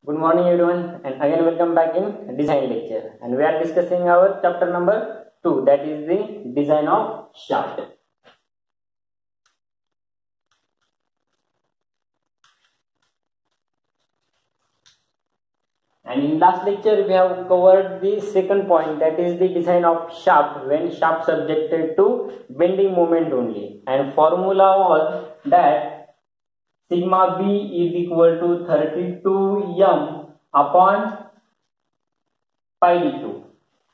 Good morning everyone, and again welcome back in design lecture, and we are discussing our chapter number 2, that is the design of shaft. And in last lecture we have covered the second point, that is the design of shaft when shaft subjected to bending moment only, and formula was that sigma b is equal to 32m upon pi d2.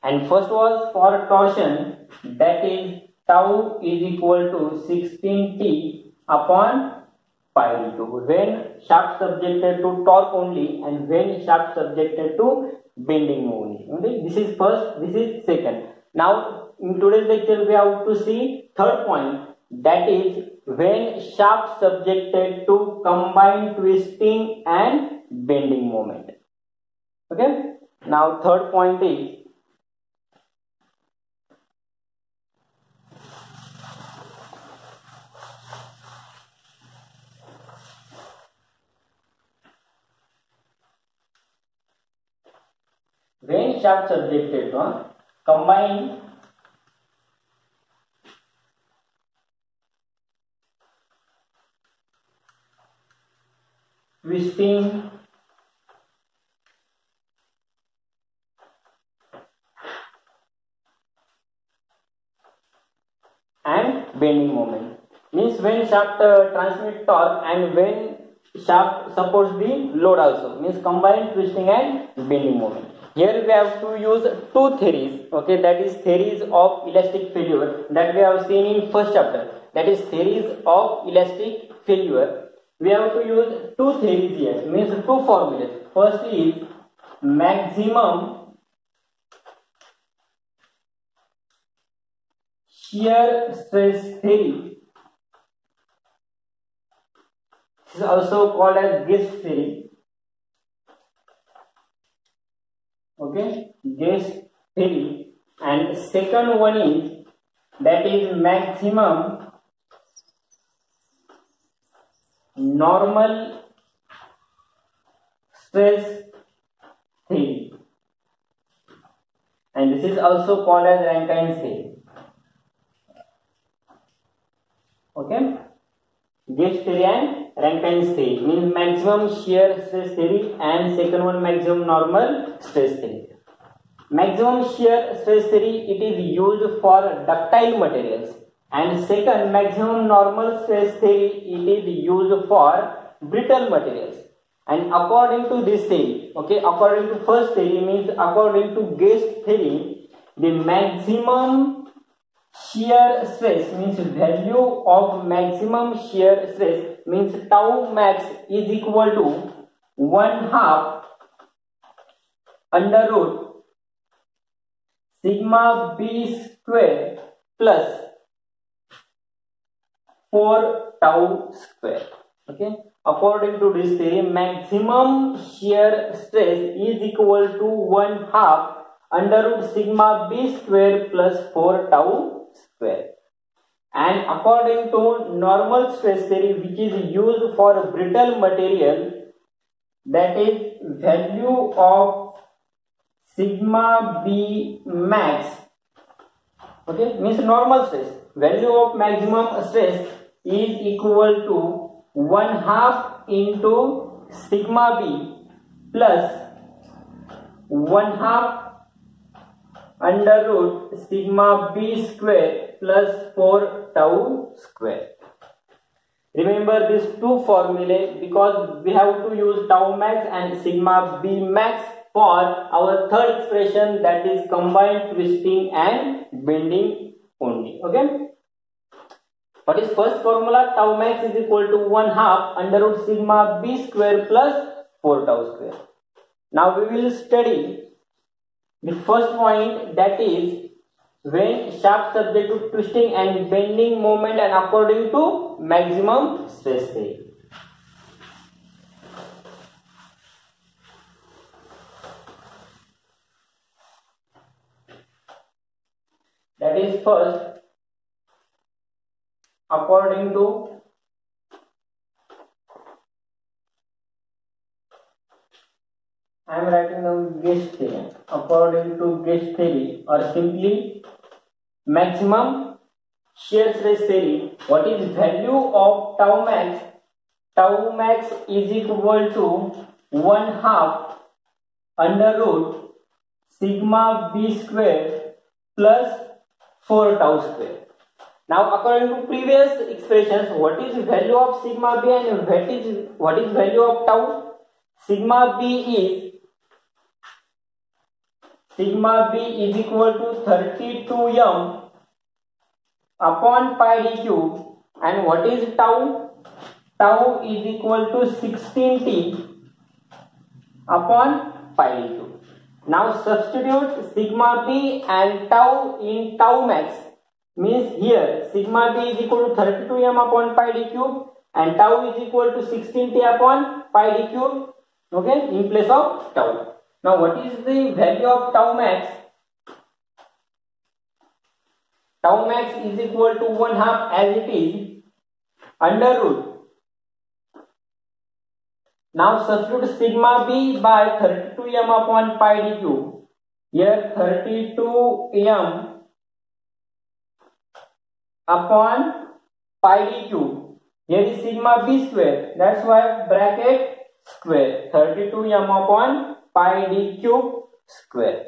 And first was for torsion, that is tau is equal to 16t upon pi d2 when shaft subjected to torque only and when shaft subjected to bending only. Okay, this is first, this is second. Now in today's lecture we have to see third point, that is when shaft subjected to combined twisting and bending moment. Okay, now third point is when shaft subjected to combined twisting and bending moment, means when shaft transmit torque and when shaft supports the load also, means combined twisting and bending moment. Here we have to use two theories, okay, that is theories of elastic failure that we have seen in first chapter, that is theories of elastic failure. We have to use two theories here, means two formulas. First is maximum shear stress theory. This is also called as gauge theory. Okay, gauge theory. And second one is, that is maximum normal stress theory, and this is also called as Rankine's theory. Okay, gauge theory and Rankine's theory means maximum shear stress theory, and second one maximum normal stress theory. Maximum shear stress theory, it is used for ductile materials, and second maximum normal stress theory, it is used for brittle materials. And according to this theory, okay, according to first theory, means according to gauge theory, the maximum shear stress means value of maximum shear stress means tau max is equal to 1/2 under root sigma b square plus 4 tau square. Okay, according to this theory, maximum shear stress is equal to 1/2 under root sigma b square plus 4 tau square. And according to normal stress theory, which is used for brittle material, that is value of sigma b max, okay, means normal stress, value of maximum stress is equal to 1/2 into sigma b plus 1/2 under root sigma b square plus 4 tau square. Remember these two formulae because we have to use tau max and sigma b max for our third expression, that is combined twisting and bending only. Okay, what is first formula? Tau max is equal to 1/2 under root sigma b square plus 4 tau square. Now we will study the first point, that is when shaft subject to twisting and bending moment and according to maximum stress theory. That is first according to I am writing down gauge theory. According to gauge theory, or simply maximum shear stress theory, what is value of tau max? Tau max is equal to 1/2 under root sigma b square plus 4 tau square. Now, according to previous expressions, what is value of sigma b and what is value of tau? Sigma b is equal to 32m upon pi d cube, and what is tau? Tau is equal to 16t upon pi d cube. Now substitute sigma b and tau in tau max. Means here sigma b is equal to 32m upon pi d cube and tau is equal to 16t upon pi d cube. Okay, in place of tau. Now what is the value of tau max? Tau max is equal to 1/2 as it is under root. Now substitute sigma b by 32m upon pi d cube. Here 32m upon pi d cube. Here is sigma b square. That's why bracket square 32m upon pi d cube square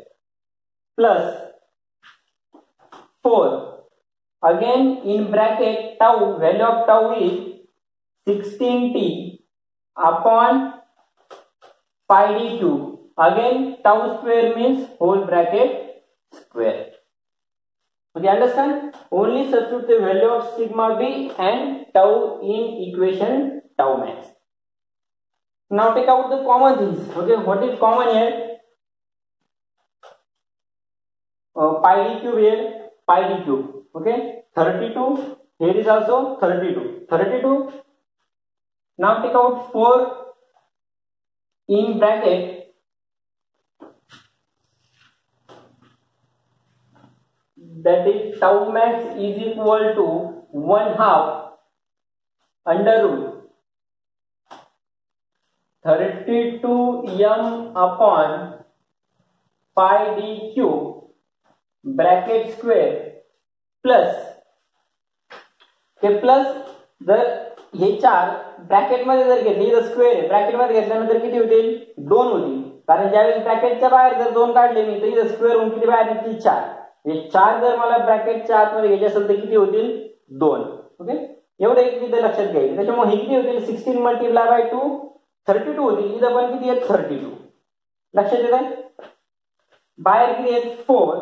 plus 4. Again in bracket tau, value of tau is 16t upon pi d cube. Again tau square means whole bracket square. Okay, understand? Only substitute the value of sigma b and tau in equation tau max. Now take out the common things. Okay, what is common here? Pi d cube here, pi d cube. Okay, 32. Here is also 32. 32. Now take out 4 in bracket. That is tau max is equal to 1/2 under root 32m upon pi d cube bracket square plus plus जर हे 4 bracket मध्ये जर घेतले तर square आहे, bracket मध्ये घेतल्यानंतर किती होतील? 2 होतील. कारण ज्यावेळेस ब्रॅकेटच्या बाहेर जर 2 काढले मी तर इथे स्क्वेअर होऊन किती बाहेर येतील? 4. हे 4 जर मला ब्रॅकेटच्या आतमध्ये घ्यायचे असेल तर किती होतील? 2. ओके, एवढं एक इथे लक्षात घ्यायचं. त्याच्यामुळे हे किती होतील? 16 मल्टिप्लाय बाय 2 32 होतील. इथं पण किती आहेत? 32. लक्षात येत आहे? बाहेर किती आहेत? 4.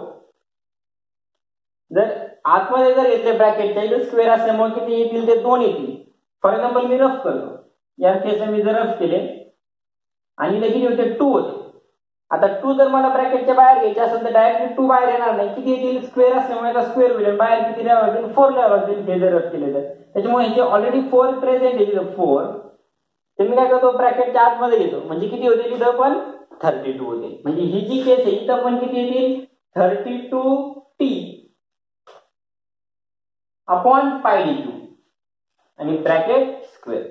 जर आतमध्ये जर घेतले ब्रॅकेटच्या इथे स्क्वेअर असल्यामुळे किती येतील? ते 2 येतील. फॉर एक्झाम्पल मी रफ करतो. या केसला मी जर रफ केले आणि इथे किती होते? 2 होते. आता 2 जर मला ब्रॅकेटच्या बाहेर घ्यायचे असेल तर डायरेक्टली 2 बाहेर येणार नाही. किती येतील? स्क्वेअर असल्यामुळे आता स्क्वेअर होईल. बाहेर किती लिहावं लागेल? 4 लिहावं लागेल. हे जर रफ केले तर त्याच्यामुळे हे ऑलरेडी 4 प्रेझेंट आहे तिथं 4. तर मी काय करतो? ब्रॅकेटच्या आतमध्ये घेतो. म्हणजे किती होते? इथं पण 32 होते. म्हणजे ही जी केस आहे इथं पण किती येतील? 32t upon pi d cube and bracket square.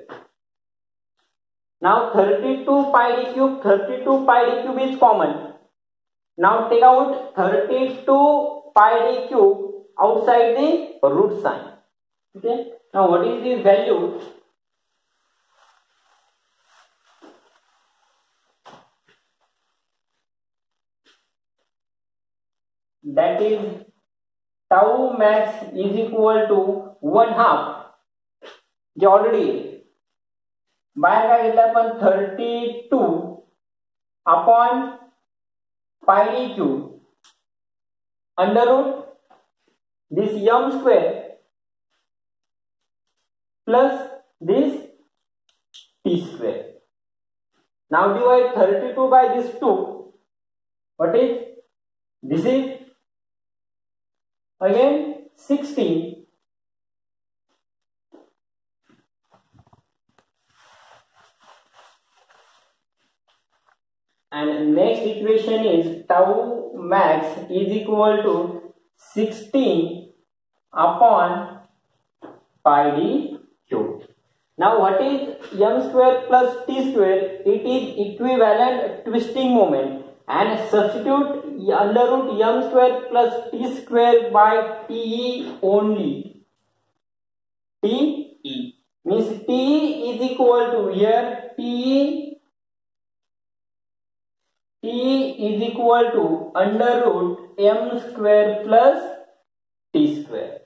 Now 32 pi d cube is common. Now take out 32 pi d cube outside the root sign. Okay. Now what is the value? That is tau max is equal to 1/2 J already बाहेर काय घेतलं आपण? 32 upon pi d cube under root this m square plus this t square. Now divide 32 by this 2. What is this? Is again 16 and next equation is tau max is equal to 16 upon pi d cube. Now what is m square plus t square? It is equivalent twisting moment, and substitute under root m square plus t square by te only. Te means te is equal to, here te is equal to under root m square plus t square.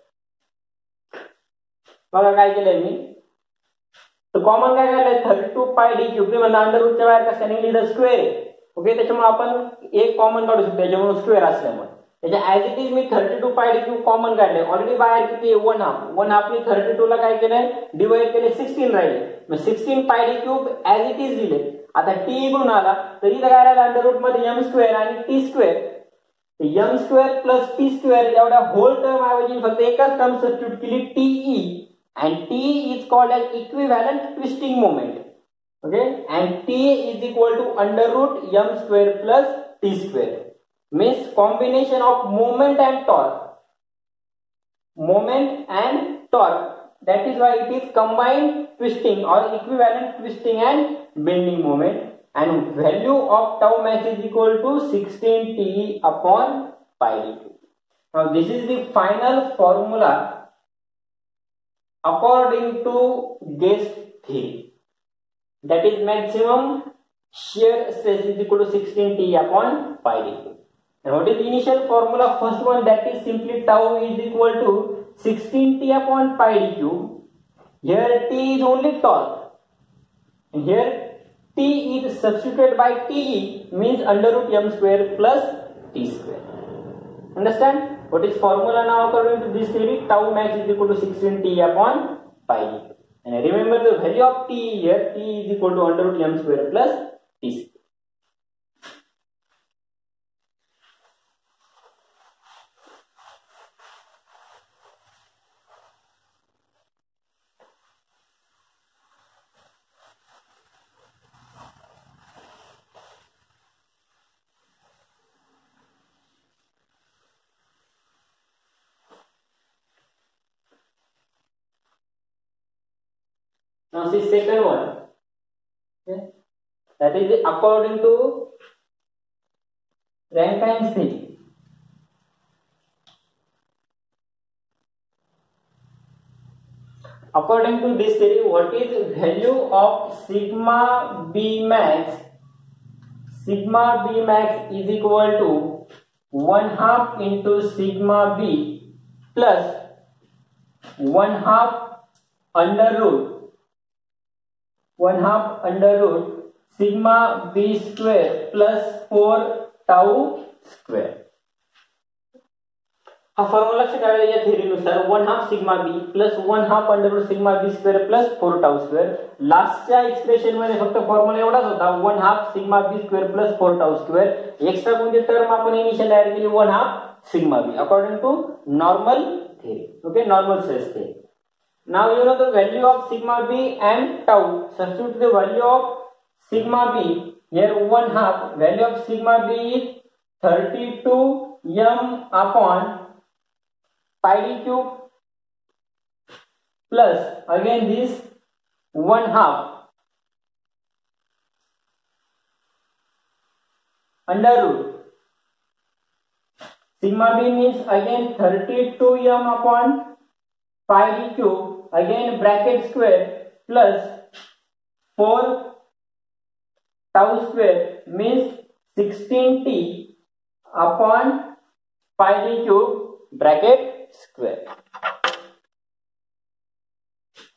बघा काय केलंय मी, तर common काय केलंय 32 pi D cube. तुम्ही म्हणता under रूटच्या बाहेर कसं नाही लिहिलं, स्क्वेअर आहे. ओके, त्याच्यामुळे आपण एक कॉमन काढू शकतो त्याच्यामुळे स्क्वेअर असल्यामुळे. त्याच्या as it is me 32 pi D cube common काढले. ऑलरेडी बाहेर किती आहे, 1/2 मी 32 ला काय केलंय, डिवाइड केले, 16 राहिले. मग 16 pi D cube as it is लिहिले. आता टी इकडून आला तर इथं काय राहिलं, अंडर रूट मध्ये एम स्क्वेअर आणि T square. M square plus T square एवढ्या होल टर्म ऐवजी फक्त एकच टर्म सबस्टिट्यूट केली, TE. And T is called as equivalent twisting moment. Okay, and T is equal to under root m square plus t square. Means combination of moment and torque. Moment and torque. That is why it is combined twisting or equivalent twisting and bending moment. And value of tau max is equal to 16 T upon pi d2. Now this is the final formula according to Guest theory, that is maximum shear stress is equal to 16 T upon pi d2. And what is the initial formula? First one, that is simply tau is equal to 16 T upon pi d cube. Here T is only torque, and here T is substituted by Te, means under root m square plus t square. Understand? What is formula now according to this theory? Tau max is equal to 16 T upon pi d. And remember the value of T here, T is equal to under root m square plus t square. Now see second one. Okay. That is according to Rankine's theory. According to this theory, what is value of sigma b max? Sigma b max is equal to 1/2 into sigma b plus 1/2 under root 1/2 under root sigma b square plus 4 tau square. हा formula लक्षात ठेवायचा या थेअरीनुसार 1/2 sigma B plus 1/2 under root sigma B square plus 4 tau square. लास्टच्या expression मध्ये फक्त formula एवढाच होता, 1/2 sigma B square plus 4 tau square. Extra कोणती टर्म आपण इनिशियल ऍड केली, 1/2 sigma B according to normal theory. Okay, normal stress theory. Now you know the value of sigma b and tau. Substitute the value of sigma b. Here 1/2 value of sigma b is 32 m upon pi d cube plus again this 1/2 under root sigma b means again 32 m upon pi d cube, again bracket square plus 4 tau square means 16t upon pi d cube bracket square.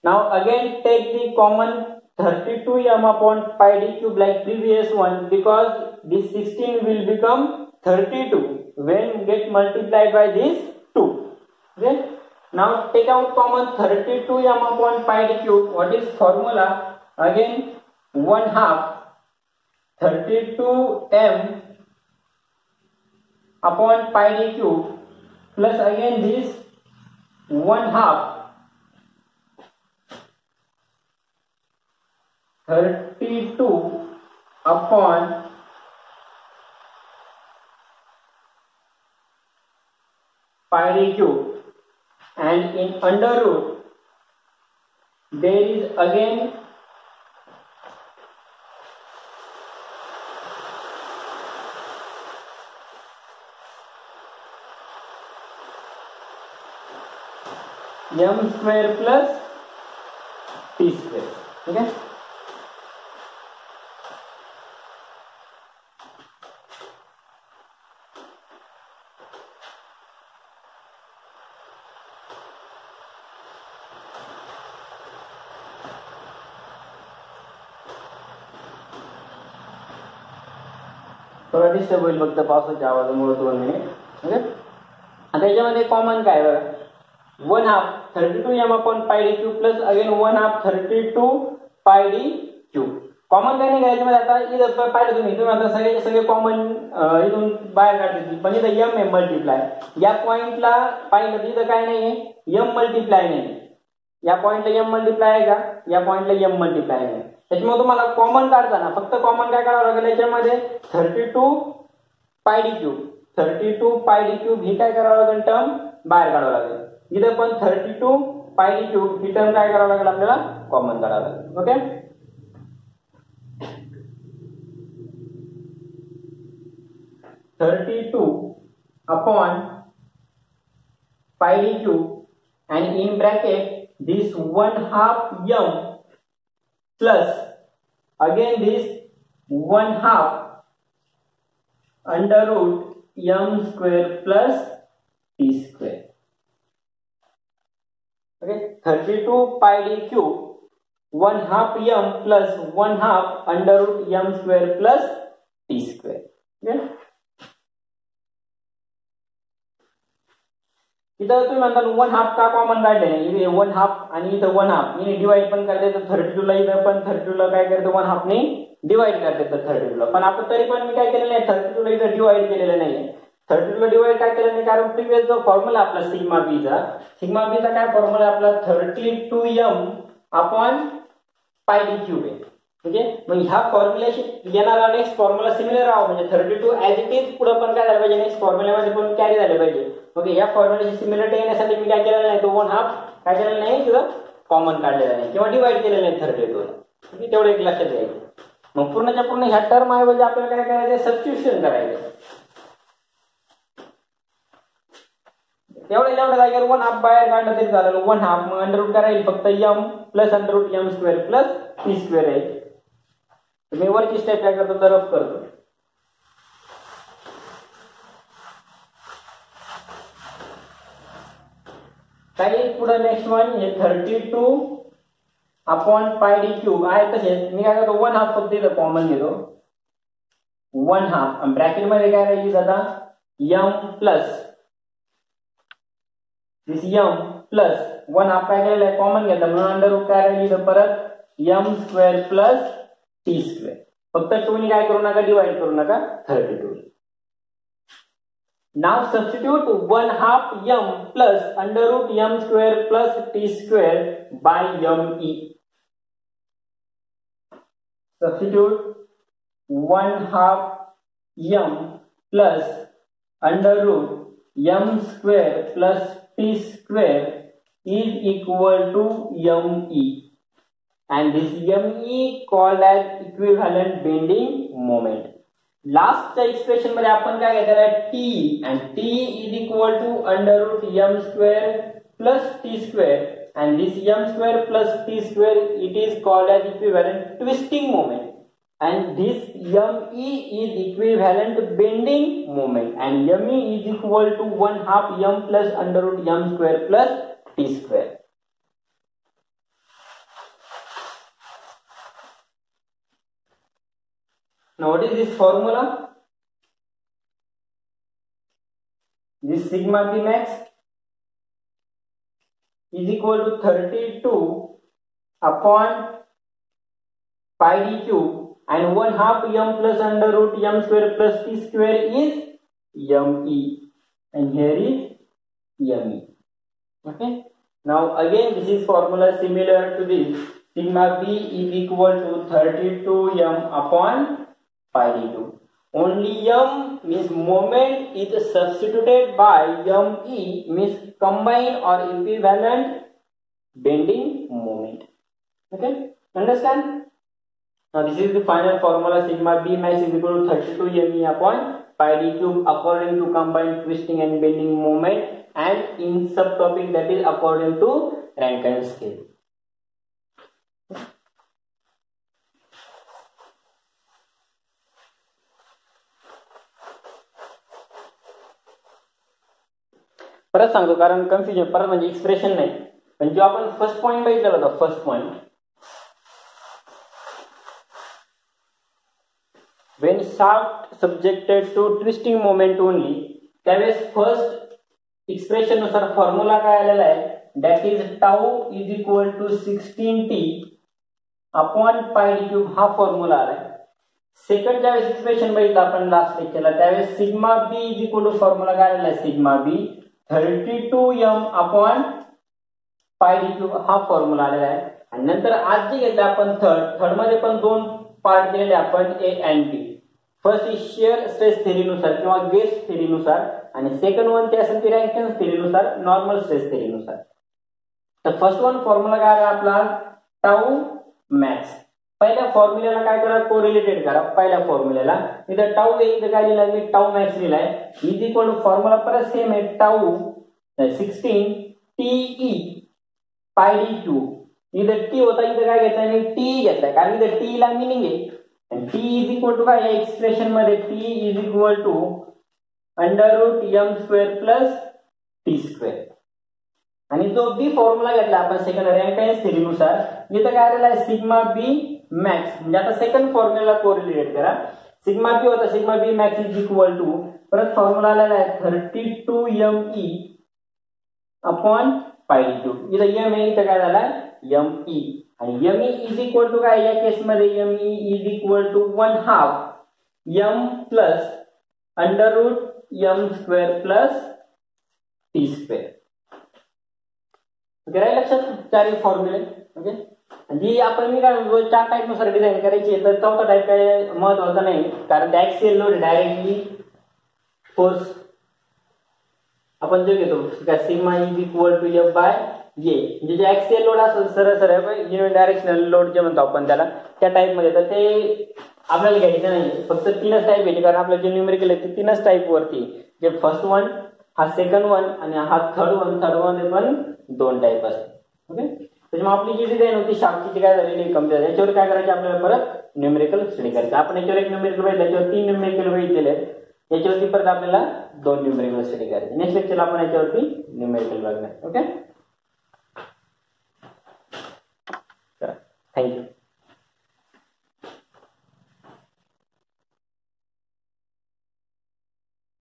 Now again take the common 32m upon pi d cube like previous one, because this 16 will become 32 when get multiplied by this 2. Okay. Now take out common 32m upon pi d cube. What is formula? Again 1/2 32m upon pi d cube plus again this 1/2 32 upon pi d cube, and in under root there is again m square plus t square. Okay. थोडा disturb होईल फक्त पावसाच्या आवाजामुळे 2 minute. Okay. आता याच्यामध्ये common काय बघा, 1/2 32m upon pi d cube plus again 1/2 32 pi d cube. Common काय नाही याच्यामध्ये. आता इथं पाहिलं तुम्ही आता सगळे कॉमन इथून बाहेर काढतील, पण इथं m आहे मल्टिप्लाय. या पॉइंटला पाहिलं इथं काय नाही, m मल्टिप्लाय नाही. या पॉइंटला m मल्टिप्लाय आहे का, या पॉइंटला m मल्टिप्लाय नाही. त्याच्यामुळे तुम्हाला कॉमन काढताना फक्त कॉमन काय काढावं लागेल याच्यामध्ये 32 pi D cube. 32 pi D cube ही काय करावं लागेल, टर्म बाहेर काढावं लागेल. इथं पण 32 पाय डी क्यूब ही टर्म काय करावं लागेल आपल्याला, कॉमन काढावं लागेल. Okay. 32 upon pi D cube and in bracket this 1/2 m plus again this 1/2 under root m square plus t square. Okay, 32 pi d cube 1/2 m plus 1/2 under root m square plus t square. Okay. इथं तुम्ही म्हणता 1/2 का common काढले नाही, इथे 1/2 आणि इथं 1/2 मी divide पण करते तर 32 ला इथं पण 32 ला काय करते 1/2 ने डिवाइड करते तर 32 ला. पण आपण तरी पण मी काय केलेलं नाही, 32 ला इथं डिवाइड केलेलं नाही. 32 ला डिवाइड काय केलं नाही, कारण प्रीवियस जो फॉर्म्युला आपला सिग्मा बीचा काय फॉर्म्युला आपला 32m upon pi D cube आहे. म्हणजे मग ह्या फॉर्म्युलाशी येणारा नेक्स्ट फॉर्म्युला सिमिलर राहावा, म्हणजे 32 ऍज इट इज पुढे पण काय झालं पाहिजे, नेक्स्ट फॉर्म्युल्यामध्ये पण कॅरी झाले पाहिजे. ओके. या फॉर्म्युलाची सिमिलरिटी येण्यासाठी मी काय केलेलं नाही, तो 1/2 काय केलेलं नाही, तुझं कॉमन काढलेला नाही किंवा डिवाइड केलेलं नाही 32 ला. ओके. तेवढं एक लक्षात घ्यायचं. मग पूर्णच्या पूर्ण ह्या टर्म ऐवजी आपल्याला काय करायचं, सबस्टिट्यूशन करायचं. एवढ्या जागेवर 1/2 बाहेर काढलं तरी झालं. 1/2 मग अंडर रूट करायला फक्त m plus under root m square plus t square आहे. मी वरची स्टेप काय करतो तर रफ करतो. काही पुढे नेक्स्ट वन हे 32 अपॉन पाय डी क्यूब आहे तसेच मी काय करतो 1/2 फक्त इथं कॉमन घेतो. 1/2 आणि ब्रॅकेट मध्ये काय राहील आता m plus this m plus 1/2 काय केलेलं आहे कॉमन घेतला म्हणून अंडर रूट काय राहील इथं परत m square plus t square. फक्त 2 ने काय करू नका, डिवाइड करू नका 32. Now substitute 1/2 m plus under root m square plus t square by me. Substitute 1/2 m plus under root m square plus t square is equal to me, and this me called as equivalent bending moment. लास्टच्या expression मध्ये आपण काय घेतलेलं आहे t, and t is equal to under root m square plus t square, and this m square plus t square it is called as equivalent twisting moment, and this me is equivalent bending moment, and me is equal to 1/2 m plus under root m square plus t square. Now what is this formula? This sigma b max is equal to 32 upon pi d cube, and 1/2 m plus under root m square plus t square is me, and here is me. Okay. Now again this is formula similar to this. Sigma b is equal to 32m upon pi d cube. Only m means moment is substituted by me means combined or equivalent bending moment. Okay, understand? Now this is the final formula. Sigma B max is equal to 32 me upon pi d cube according to combined twisting and bending moment, and in subtopic that is according to Rankine scale. परत सांगतो कारण confusion परत म्हणजे expression नाही, पण जो आपण first point बघितला होता, first point when shaft subjected to twisting moment only, त्यावेळेस फर्स्ट एक्सप्रेशन नुसार फॉर्म्युला काय आलेला आहे, that is tau is equal to 16t upon pi D cube, हा फॉर्म्युला आलाय. सेकंड ज्यावेळेस एक्सप्रेशन बघितलं आपण लास्ट लेक्चरला, त्यावेळेस sigma B is equal to formula काय आलेला आहे, sigma B 32m upon pi D cube, हा फॉर्म्युला आलेला आहे. आणि नंतर आज जे घेतलं आपण थर्ड मध्ये पण दोन पार्ट दिलेले आपण, A and B. First is shear stress थेरीनुसार किंवा गेज थेरीनुसार, आणि सेकंड वन ते असेल ती रँकिन थेरीनुसार, नॉर्मल स्ट्रेस थेरीनुसार. तर फर्स्ट वन फॉर्म्युला काय आला आपला, टाऊ मॅक्स. पहिल्या फॉर्म्युल्याला काय करा, कोरिलेटेड करा. पहिल्या फॉर्म्युल्याला इथं टाऊ आहे, इथं काय लिहिलंय मी, टाऊ मॅक्स लिहिलाय. इज इक्वल टू फॉर्म्युला परत सेम आहे, टाऊ 16 टीई पाय डी क्यूब. इथं टी होता, इथं काय घेतलाय मी, टी घेतलाय, कारण इथं टी ला मिनिंग आहे. आणि टी इज इक्वल टू काय, या एक्सप्रेशन मध्ये T is equal to √m² plus t². आणि जो बी फॉर्म्युला घेतला आपण सेकंड रँकाइन्स थेरीनुसार, इथं काय आलेला आहे, सिग्मा बी मॅक्स. म्हणजे आता सेकंड फॉर्म्युला कोरिलेट करा. सिग्मा बी होता, sigma B max is equal to, परत फॉर्म्युला आलेला आहे 32me upon pi D cube. इथं एम आहे, इथं काय झाला, me. आणि me इज इक्वल टू काय, या केसमध्ये me is equal to 1/2 m plus √m² plus t². Okay, राहील लक्षात चारही फॉर्म्युले. ओके, जी आपण मी काय म्हणतो, चार टाईप नुसार डिझाईन करायची. तर चौथा टाईप काय महत्वाचा नाही, कारण त्या ऍक्सियल लोड डायरेक्टली फोर्स आपण जो घेतो, sigma is equal to F by जे, म्हणजे जे ऍक्सियल लोड असेल सरळ सरळ युनिट डायरेक्शनल लोड जे म्हणतो आपण त्याला, त्या टाईप मध्ये. तर ते आपल्याला घ्यायचं नाही, फक्त तीनच टाईप घ्यायचे, कारण आपलं जे न्यूमेरिकल आहे ते तीनच टाईप वरती. जे फर्स्ट वन, हा सेकंड वन, आणि हा थर्ड वन पण दोन टाईप असते. ओके, त्याच्यामुळे आपली जी डिझाईन होती शाफ्टची काय झालेली कम्प्लीट. याच्यावर काय करायचे आपल्याला, परत न्यूमेरिकल स्टडी करायचं. आपण याच्यावर एक न्यूमेरिकल बघितलं, याच्यावर 3 न्यूमेरिकल बघितलेले आहेत. याच्यावरती परत आपल्याला 2 न्यूमेरिकल स्टडी करायचे. नेक्स्ट लेक्चरला आपण याच्यावरती न्यूमेरिकल बघणार. Okay, thank you.